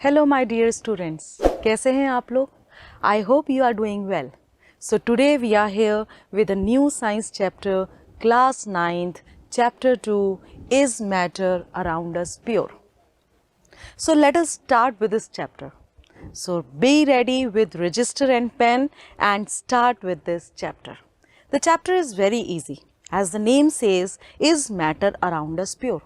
Hello my dear students, कैसे हैं आप लोग? I hope you are doing well. So today we are here with a new science chapter, class 9th, chapter 2, Is Matter Around Us Pure? So let us start with this chapter. So be ready with register and pen and start with this chapter. The chapter is very easy. As the name says, Is Matter Around Us Pure?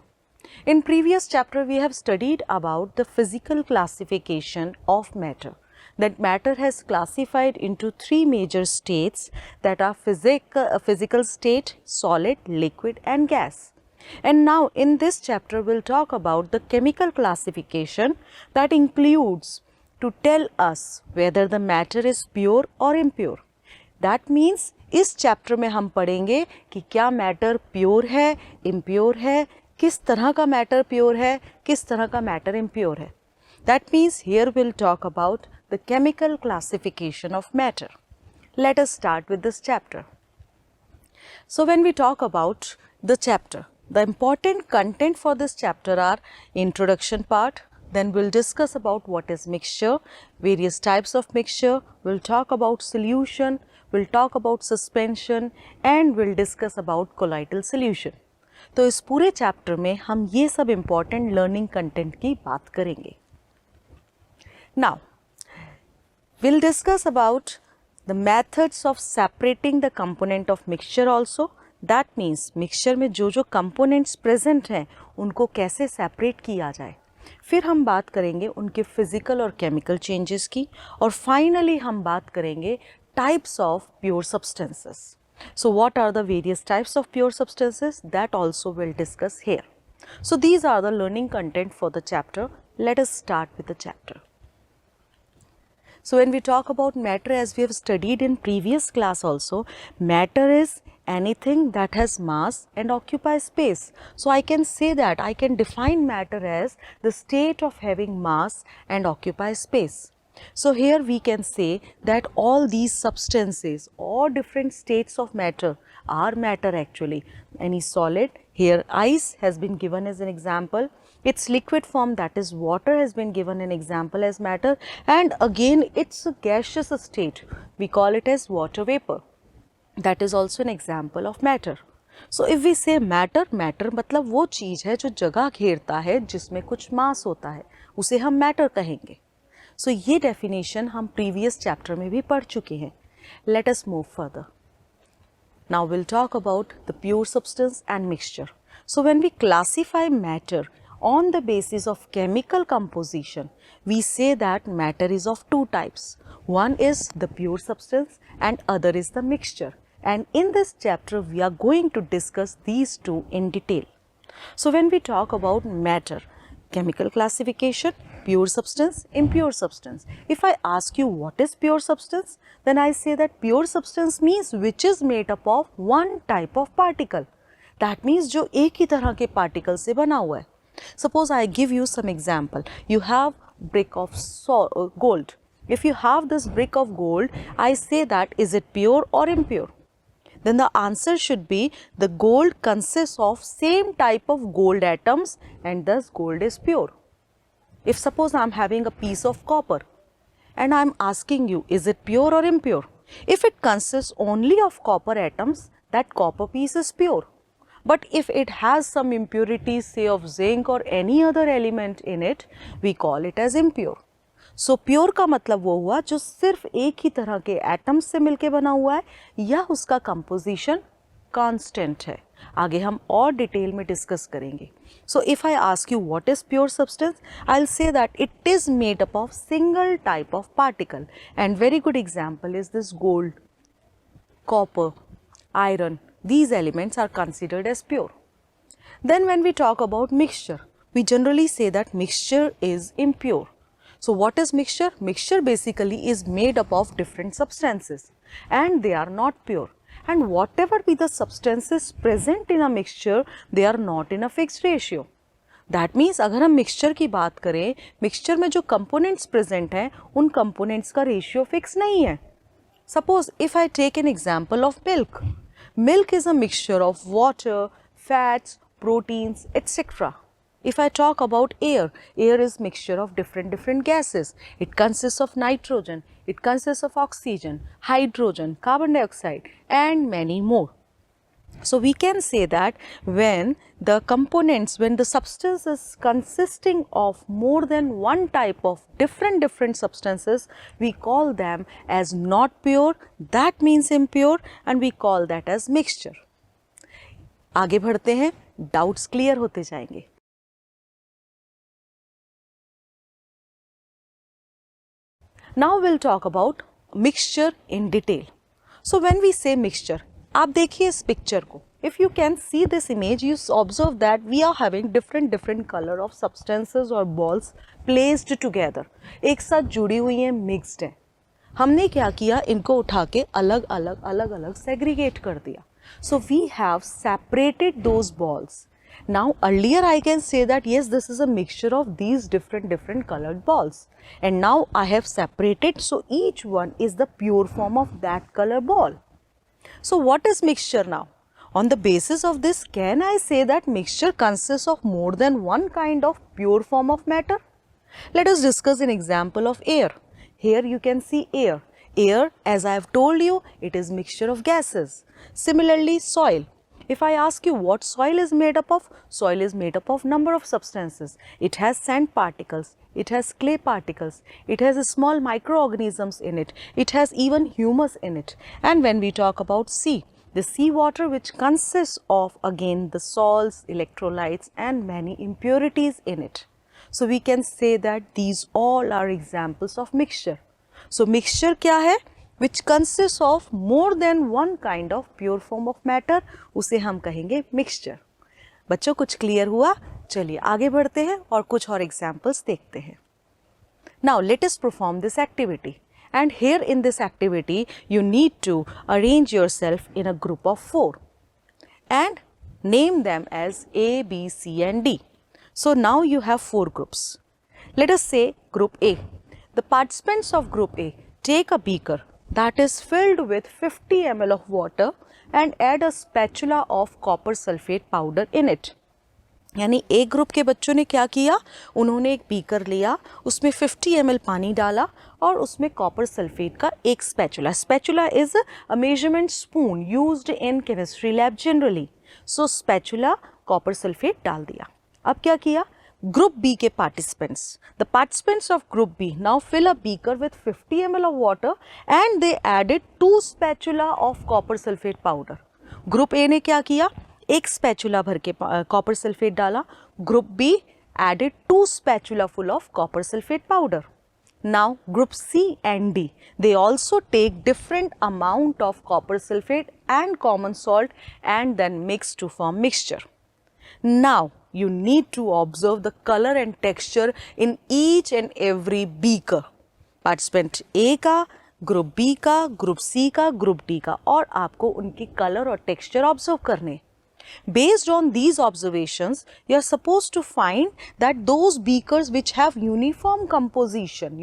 In previous chapter, we have studied about the physical classification of matter. That matter has classified into three major states that are physical state, solid, liquid and gas. And now in this chapter, we'll talk about the chemical classification that includes to tell us whether the matter is pure or impure. That means इस chapter में हम पढ़ेंगे कि क्या matter pure है, impure है, किस तरह का मैटर प्योर है, किस तरह का मैटर इम्प्योर है. That means here we'll talk about the chemical classification of matter. Let us start with this chapter. So when we talk about the chapter, the important content for this chapter are introduction part, then we'll discuss about what is mixture, various types of mixture, we'll talk about solution, we'll talk about suspension and we'll discuss about colloidal solution. तो इस पूरे chapter में हम ये सब important learning content की बात करेंगे. Now will discuss about the methods of separating the component of mixture also. That means mixture में जो जो कंपोनेंट्स प्रेजेंट हैं उनको कैसे सेपरेट किया जाए. फिर हम बात करेंगे उनके फिजिकल और केमिकल चेंजेस की और फाइनली हम बात करेंगे types of pure substances. So what are the various types of pure substances? That also we'll discuss here. So these are the learning content for the chapter. Let us start with the chapter. So when we talk about matter, as we have studied in previous class also, matter is anything that has mass and occupies space. So I can say that I can define matter as the state of having mass and occupies space. So here we can say that all these substances or different states of matter are matter actually. Any solid, here ice has been given as an example, its liquid form that is water has been given an example as matter, and again its gaseous state we call it as water vapor, that is also an example of matter. So if we say matter, matter मतलब वो चीज़ है जो जगह घेरता है जिसमें कुछ मास होता है, उसे हम मैटर कहेंगे. So ये definition हम previous chapter में भी पढ़ चुके हैं. Let us move further. Now we'll talk about the pure substance and mixture. So when we classify matter on the basis of chemical composition, we say that matter is of two types. One is the pure substance and other is the mixture. And in this chapter we are going to discuss these two in detail. So when we talk about matter, chemical classification, pure substance, impure substance. If I ask you what is pure substance, then I say that pure substance means which is made up of one type of particle. That means जो एक ही तरह के particle से बना हुआ है. Suppose I give you some example. You have brick of gold. If you have this brick of gold, I say that is it pure or impure? Then the answer should be the gold consists of same type of gold atoms and thus gold is pure. If suppose I am having a piece of copper and I am asking you is it pure or impure? If it consists only of copper atoms, that copper piece is pure. But if it has some impurities say of zinc or any other element in it, we call it as impure. So pure का मतलब वो हुआ जो सिर्फ एक ही तरह के atoms से मिलके बना हुआ है या उसका कंपोजिशन कांस्टेंट है. आगे हम और डिटेल में डिस्कस करेंगे. So if I ask you what is pure substance, I'll say that it is made up of single type of particle, and very good example is this gold, copper, iron. These elements are considered as pure. Then when we talk about mixture, we generally say that mixture is impure. So what is mixture? Mixture basically is made up of different substances and they are not pure. And whatever be the substances present in a mixture, they are not in a fixed ratio. That means अगर हम mixture की बात करें, mixture में जो components present हैं, उन components का ratio fix नहीं है. Suppose if I take an example of milk. Milk is a mixture of water, fats, proteins, etc. If I talk about air, air is mixture of different gases. It consists of nitrogen, it consists of oxygen, hydrogen, carbon dioxide and many more. So we can say that when the components, when the substance is consisting of more than one type of different substances, we call them as not pure, that means impure, and we call that as mixture. आगे बढ़ते हैं, doubts clear होते जाएंगे. Now we'll talk about mixture in detail. So when we say mixture, आप देखिए इस picture को. If you can see this image, you observe that we are having different color of substances or balls placed together. एक साथ जुड़ी हुई हैं, mixed हैं. हमने क्या किया, इनको उठा के अलग अलग segregate कर दिया. So we have separated those balls. Now earlier I can say that yes, this is a mixture of these different colored balls, and now I have separated, so each one is the pure form of that color ball. So what is mixture now? On the basis of this, can I say that mixture consists of more than one kind of pure form of matter? Let us discuss an example of air. Here you can see air. Air, as I have told you, it is mixture of gases. Similarly, soil. If I ask you what soil is made up of, soil is made up of number of substances. It has sand particles, it has clay particles, it has small microorganisms in it, it has even humus in it. And when we talk about sea, the sea water, which consists of again the salts, electrolytes and many impurities in it. So we can say that these all are examples of mixture. So mixture क्या है? Which consists of more than one kind of pure form of matter, उसे हम कहेंगे mixture. बच्चों कुछ clear हुआ? चलिए आगे बढ़ते हैं और कुछ और examples देखते हैं. Now let us perform this activity. And here in this activity, you need to arrange yourself in a group of 4 and name them as A, B, C and D. So now you have 4 groups. Let us say group A. The participants of group A take a beaker that is filled with 50 ml of water and add a spatula of copper sulfate powder in it. यानी एक group के बच्चों ने क्या किया, उन्होंने एक beaker लिया, उसमें 50 ml पानी डाला और उसमें कॉपर सल्फेट का एक spatula. Spatula is a measurement spoon used in chemistry lab generally. So spatula copper sulphate डाल दिया. अब क्या किया, Group B के participants, the participants of Group B now fill a beaker with 50 ml of water and they added 2 spatula of copper sulfate powder. Group A ने क्या किया, एक spatula भर के copper sulfate डाला. Group B added 2 spatula full of copper sulfate powder. Now Group C and D, they also take different amount of copper sulfate and common salt and then mix to form mixture. Now you need to observe the color and texture in each and every beaker. Participant A का, Group B का, Group C का, Group D का, और आपको उनकी color और texture observe करने. Based on these observations, you are supposed to find that those beakers which have uniform composition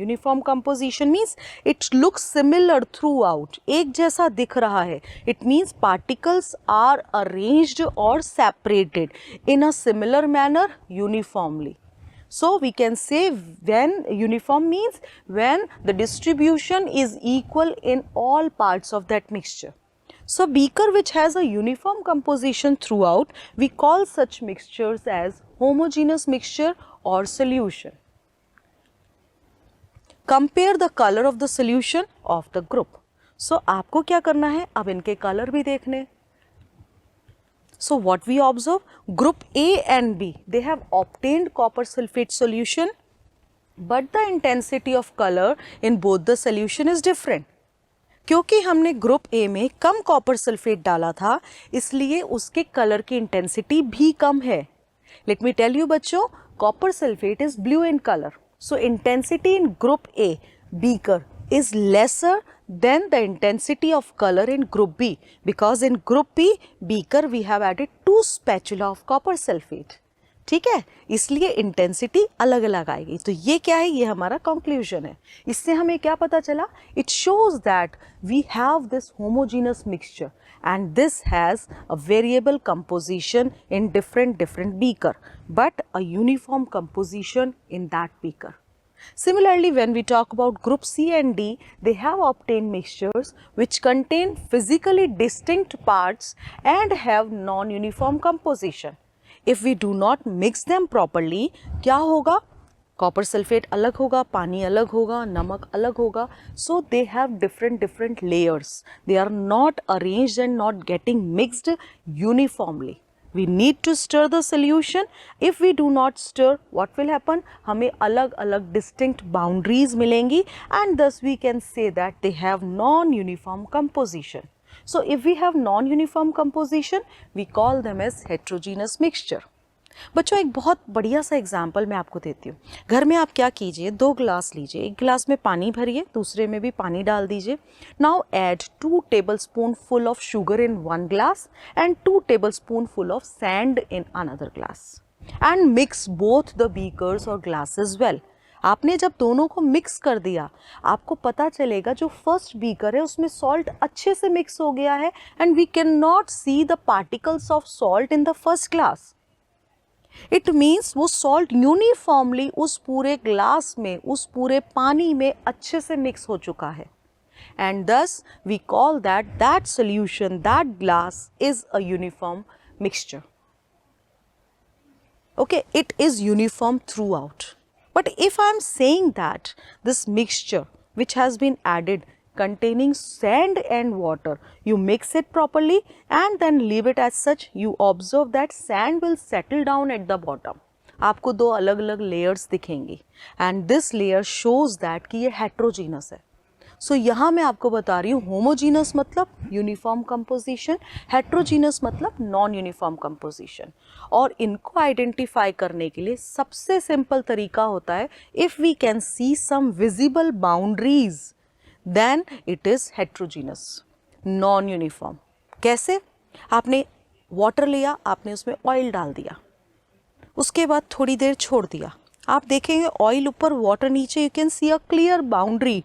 means it looks similar throughout, एक जैसा दिख रहा है. It means particles are arranged or separated in a similar manner uniformly. So we can say when uniform means when the distribution is equal in all parts of that mixture. So beaker which has a uniform composition throughout, we call such mixtures as homogeneous mixture or solution. Compare the color of the solution of the group. So आपको क्या करना है, अब इनके color भी देखने. So what we observe, Group A and B, they have obtained copper sulfate solution, but the intensity of color in both the solution is different. क्योंकि हमने ग्रुप ए में कम कॉपर सल्फेट डाला था, इसलिए उसके कलर की इंटेंसिटी भी कम है. लेट मी टेल यू बच्चों, copper sulphate is blue in colour, so intensity in group a beaker is lesser than the intensity of color in group B, because in group B beaker we have added 2 spatula of copper sulfate. ठीक है, इसलिए intensity अलग अलग आएगी। तो ये क्या है, ये हमारा कंक्लूजन है। इससे हमें क्या पता चला, it shows that we have this homogeneous mixture and this has a variable composition in different beaker but a uniform composition in that beaker. Similarly, when we talk about group C and D, they have obtained mixtures which contain physically distinct parts and have non-uniform composition. If we do not mix them properly, क्या होगा, copper sulphate अलग होगा, पानी अलग होगा, नमक अलग होगा. So they have different layers. They are not arranged and not getting mixed uniformly. We need to stir the solution. If we do not stir, what will happen? हमें अलग अलग distinct boundaries मिलेंगी and thus we can say that they have non-uniform composition. So if we have non-uniform composition, we call them as heterogeneous mixture. बच्चों एक बहुत बढ़िया सा example मैं आपको देती हूँ। घर में आप क्या कीजिए, 2 ग्लास लीजिए, एक गिलास में पानी भरिए, दूसरे में भी पानी डाल दीजिए। Now add 2 tablespoon full of sugar in 1 glass and 2 tablespoon full of sand in another glass and mix both the beakers और ग्लासेस वेल। आपने जब दोनों को मिक्स कर दिया, आपको पता चलेगा जो फर्स्ट बीकर है उसमें सॉल्ट अच्छे से मिक्स हो गया है and we can not see the particles of salt in the first glass. It means वो सॉल्ट यूनिफॉर्मली उस पूरे ग्लास में, उस पूरे पानी में अच्छे से मिक्स हो चुका है and thus we call that solution, that glass is a uniform mixture. Okay, it is uniform throughout. But if I am saying that this mixture which has been added containing sand and water, you mix it properly and then leave it as such, you observe that sand will settle down at the bottom. आपको 2 अलग अलग layers दिखेंगी and this layer shows that कि ये heterogeneous है. सो यहाँ मैं आपको बता रही हूँ होमोजीनस मतलब यूनिफॉर्म कंपोजिशन, हेट्रोजीनस मतलब नॉन यूनिफॉर्म कंपोजिशन. और इनको आइडेंटिफाई करने के लिए सबसे सिंपल तरीका होता है, if we can see some visible boundaries then it is heterogeneous, non uniform. कैसे? आपने वाटर लिया, आपने उसमें ऑयल डाल दिया, उसके बाद थोड़ी देर छोड़ दिया, आप देखेंगे ऑयल ऊपर वाटर नीचे, you can see a clear boundary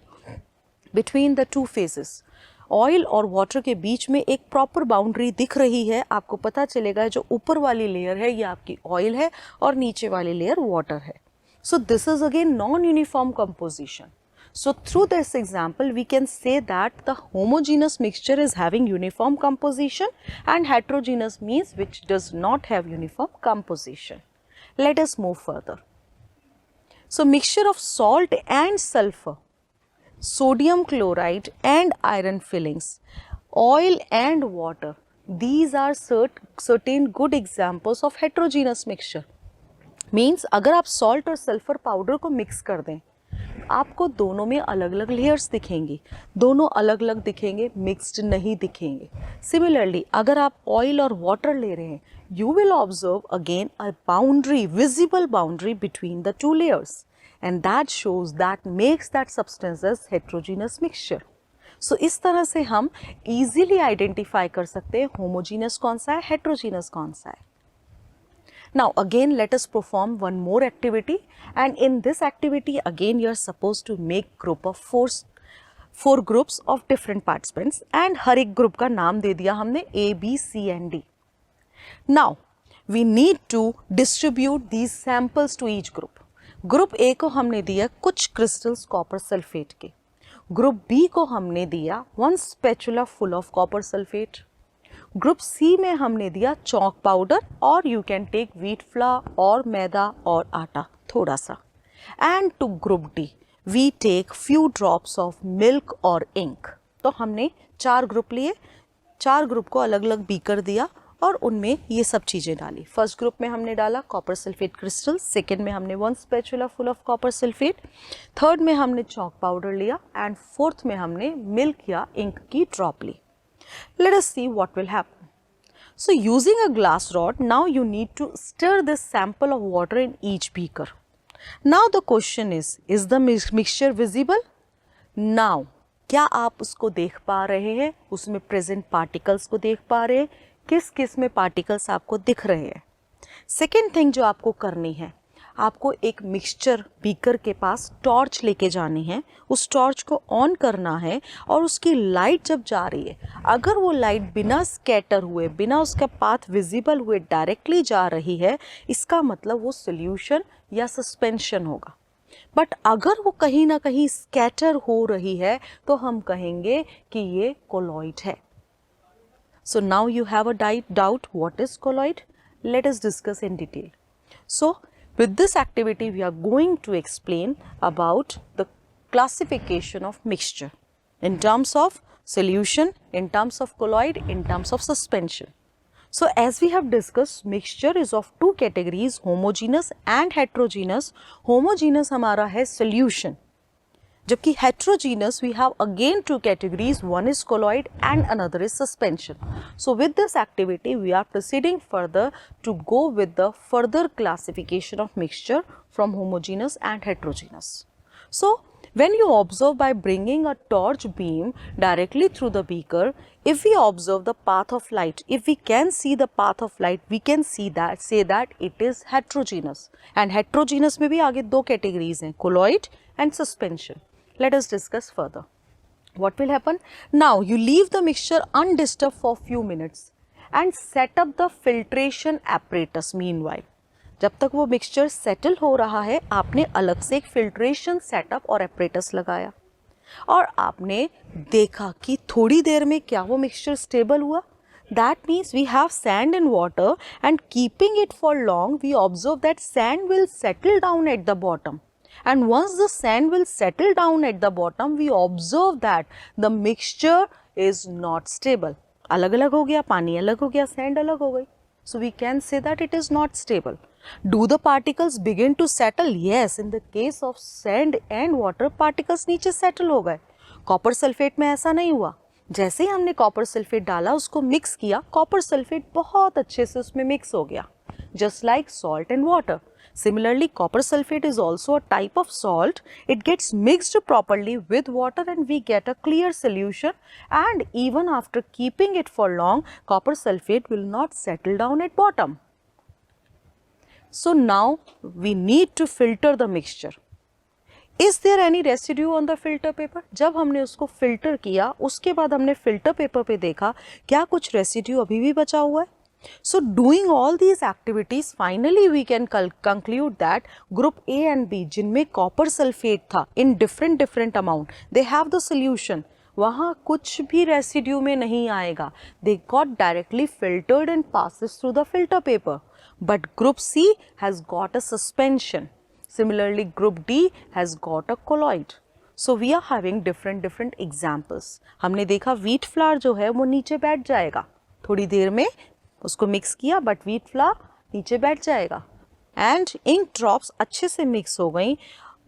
between the 2 phases. Oil और वाटर के बीच में एक प्रॉपर बाउंड्री दिख रही है. आपको पता चलेगा जो ऊपर वाली लेयर है ये आपकी ऑयल है और नीचे वाली लेयर वाटर है. So this is again non uniform composition. So through this example we can say that the homogeneous mixture is having uniform composition and heterogeneous means which does not have uniform composition. Let us move further. So mixture of salt and sulfur, sodium chloride and iron fillings, oil and water, these are certain good examples of heterogeneous mixture. Means अगर आप salt और sulfur powder को mix कर दें, आपको दोनों में अलग अलग लेयर्स दिखेंगी, दोनों अलग अलग दिखेंगे, मिक्स्ड नहीं दिखेंगे. सिमिलरली अगर आप ऑयल और वाटर ले रहे हैं, you will observe again a boundary, visible boundary between the 2 layers and that shows that makes that substance as heterogeneous mixture. So इस तरह से हम इजीली आइडेंटिफाई कर सकते हैं होमोजीनस कौन सा है, हेट्रोजीनस कौन सा है. Now again let us perform one more activity, and in this activity again you are supposed to make group of four groups of different participants and हर एक group का नाम दे दिया हमने A, B, C and D. Now we need to distribute these samples to each group. Group A को हमने दिया कुछ crystals copper sulfate के. Group B को हमने दिया 1 spatula full of copper sulfate. Group C में हमने दिया चॉक पाउडर और you can take wheat flour और मैदा और आटा थोड़ा सा. And to group D we take few drops of milk और इंक. तो हमने 4 ग्रुप लिए, 4 ग्रुप को अलग अलग बीकर दिया और उनमें ये सब चीज़ें डाली. फर्स्ट ग्रुप में हमने डाला कॉपर सल्फेट क्रिस्टल, सेकेंड में हमने 1 spatula full of copper sulphate, third में हमने चॉक पाउडर लिया एंड फोर्थ में हमने मिल्क या इंक की drop Lee. Let us see what will happen. So using a glass rod, now you need to stir this sample of water in each beaker. Now the question is the mixture visible? Now, क्या आप उसको देख पा रहे हैं? उसमें present particles को देख पा रहे हैं? किस किस में particles आपको दिख रहे हैं? सेकेंड थिंग जो आपको करनी है, आपको एक मिक्सचर बीकर के पास टॉर्च लेके जानी है, उस टॉर्च को ऑन करना है और उसकी लाइट जब जा रही है, अगर वो लाइट बिना स्कैटर हुए, बिना उसका पाथ विजिबल हुए डायरेक्टली जा रही है, इसका मतलब वो सॉल्यूशन या सस्पेंशन होगा। बट अगर वो कहीं ना कहीं स्कैटर हो रही है तो हम कहेंगे कि ये कोलॉइड है। So now you have a doubt what is colloid? Let us discuss in detail. So with this activity we are going to explain about the classification of mixture in terms of solution, in terms of colloid, in terms of suspension. So as we have discussed, mixture is of two categories, homogeneous and heterogeneous. Homogeneous हमारा है solution, जबकि heterogeneous we have again two categories, one is colloid and another is suspension. So with this activity we are proceeding further to go with the further classification of mixture from homogeneous and heterogeneous. So when you observe by bringing a torch beam directly through the beaker, if we observe the path of light, if we can see the path of light, we can say that it is heterogeneous. And heterogeneous में भी आगे दो categories हैं, colloid and suspension. Let us discuss further. What will happen? Now you leave the mixture undisturbed for few minutes and set up the filtration apparatus meanwhile. जब तक वो mixture settle हो रहा है, आपने अलग से एक फिल्ट्रेशन सेटअप और एपरेटस लगाया और आपने देखा कि थोड़ी देर में क्या वो मिक्सचर स्टेबल हुआ. That means we have sand and water and keeping it for long, we observe that sand will settle down at the bottom. And once the sand will settle down at the bottom, we observe that the mixture is not stable. अलग अलग हो गया, पानी अलग हो गया, sand अलग हो गई. So we can say that it is not stable. Do the particles begin to settle? Yes, in the case of sand and water, particles नीचे settle हो गए. Copper sulfate में ऐसा नहीं हुआ. जैसे ही हमने कॉपर सल्फेट डाला, उसको मिक्स किया, कॉपर सल्फेट बहुत अच्छे से उसमें मिक्स हो गया. Just like salt and water. Similarly, copper sulfate is also a type of salt. It gets mixed properly with water and we get a clear solution, and even after keeping it for long, copper sulfate will not settle down at bottom. So now we need to filter the mixture. Is there any residue on the filter paper? जब हमने उसको filter किया, उसके बाद हमने filter paper पे देखा क्या कुछ residue अभी भी बचा हुआ है. So doing all these activities, finally we can conclude that group A and B जिनमें copper sulfate था in different amount, they have the solution. वहाँ कुछ भी residue में नहीं आएगा. They got directly filtered and passes through the filter paper. But group C has got a suspension. Similarly, group D has got a colloid. So we are having different examples. हमने देखा wheat flour जो है वो नीचे बैठ जाएगा, थोड़ी देर में उसको मिक्स किया बट व्हीट फ्लावर नीचे बैठ जाएगा. एंड इंक ड्रॉप्स अच्छे से मिक्स हो गई,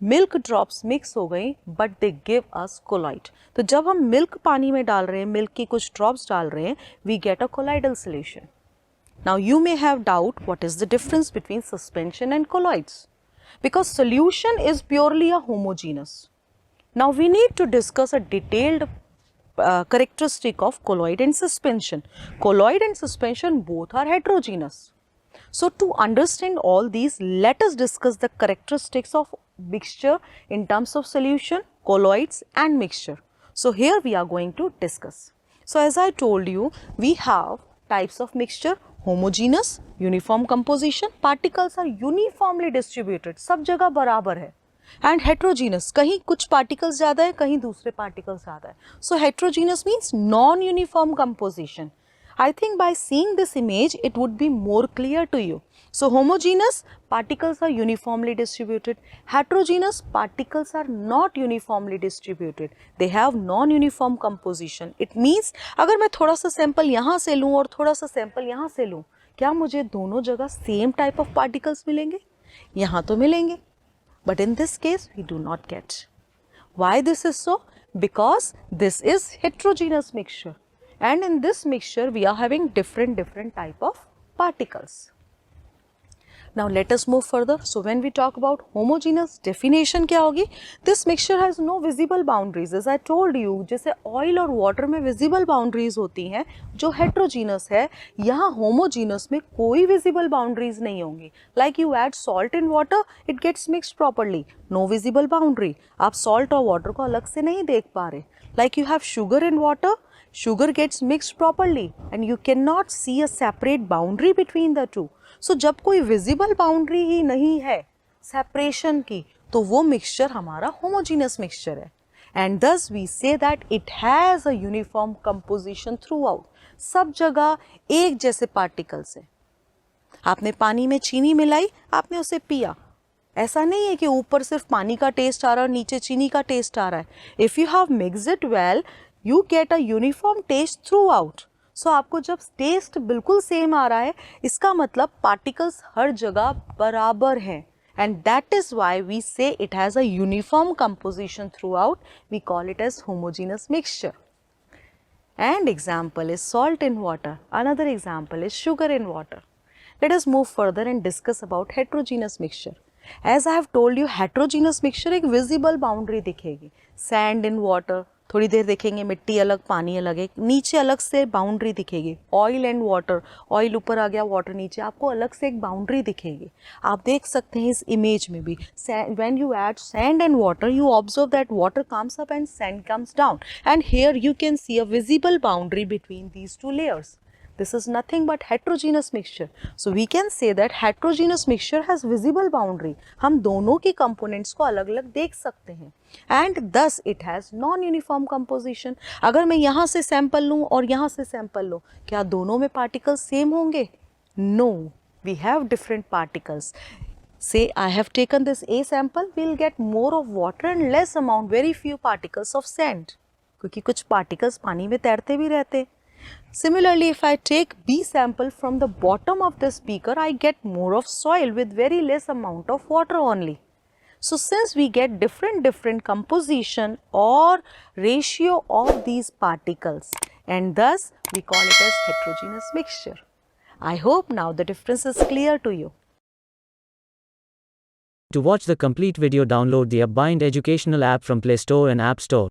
मिल्क ड्रॉप्स मिक्स हो गई, but they give us colloid. तो जब हम मिल्क पानी में डाल रहे हैं, मिल्क की कुछ ड्रॉप्स डाल रहे हैं, we get a colloidal solution. Now you may have doubt what is the difference between suspension and colloids, because solution is purely a homogeneous. Now we need to discuss a detailed characteristic of colloid and suspension. Colloid and suspension both are heterogeneous. So to understand all these, let us discuss the characteristics of mixture in terms of solution, colloids and mixture. So here we are going to discuss. So as I told you, we have types of mixture: homogeneous, uniform composition, particles are uniformly distributed, सब जगह बराबर है. And heterogeneous, कहीं कुछ particles ज़्यादा है, कहीं दूसरे particles ज़्यादा है. So heterogeneous means non-uniform composition. I think by seeing this image, it would be more clear to you. So homogeneous, particles are uniformly distributed. Heterogeneous, particles are not uniformly distributed. They have non-uniform composition. It means अगर मैं थोड़ा सा sample यहाँ से लूँ और थोड़ा सा sample यहाँ से लूँ, क्या मुझे दोनों जगह same type of particles मिलेंगे? यहाँ तो मिलेंगे. But in this case, we do not get. Why this is so? Because this is heterogeneous mixture. And in this mixture, we are having different type of particles. Now let us move further. So when we talk about homogeneous, definition क्या होगी? This mixture has no visible boundaries. As I told you, जैसे oil और water में visible boundaries होती हैं, जो heterogeneous है, यहाँ homogeneous में कोई visible boundaries नहीं होंगी. Like you add salt in water, it gets mixed properly. No visible boundary. आप salt और water को अलग से नहीं देख पा रहे. Like you have sugar in water, sugar gets mixed properly and you cannot see a separate boundary between the two. So जब कोई visible boundary ही नहीं है separation की, तो वो mixture हमारा homogeneous mixture है. And thus we say that it has a uniform composition throughout. सब जगह एक जैसे particles है. आपने पानी में चीनी मिलाई, आपने उसे पिया. ऐसा नहीं है कि ऊपर सिर्फ पानी का टेस्ट आ रहा है और नीचे चीनी का टेस्ट आ रहा है. If you have mixed it well, you get a uniform taste throughout. सो आपको जब टेस्ट बिल्कुल सेम आ रहा है, इसका मतलब पार्टिकल्स हर जगह बराबर हैं. And that is why we say it has a uniform composition throughout. We call it as homogeneous mixture. And example is salt in water. Another example is sugar in water. Let us move further and discuss about heterogeneous mixture. As I have told you, heterogeneous mixture एक visible boundary दिखेगी. Sand in water, थोड़ी देर देखेंगे मिट्टी अलग पानी अलग है, नीचे अलग से बाउंड्री दिखेगी. ऑयल एंड वाटर, ऑयल ऊपर आ गया वाटर नीचे, आपको अलग से एक बाउंड्री दिखेगी. आप देख सकते हैं इस इमेज में भी, when you add sand and water you observe that water comes up and sand comes down and here you can see a visible boundary between these two layers. This is nothing but heterogeneous mixture. So we can say that heterogeneous mixture has visible boundary. हम दोनों की components को अलग अलग देख सकते हैं. And thus it has non-uniform composition. अगर मैं यहाँ से sample लूँ और यहाँ से sample लूँ, क्या दोनों में particles same होंगे? No, we have different particles. Say I have taken this A sample, we'll get more of water and less amount, very few particles of sand. क्योंकि कुछ particles पानी में तैरते भी रहते. Similarly, if I take B sample from the bottom of this beaker, I get more of soil with very less amount of water only. So since we get different composition or ratio of these particles, and thus we call it as heterogeneous mixture. I hope now the difference is clear to you. To watch the complete video, download the UpBind educational app from Play Store and App Store.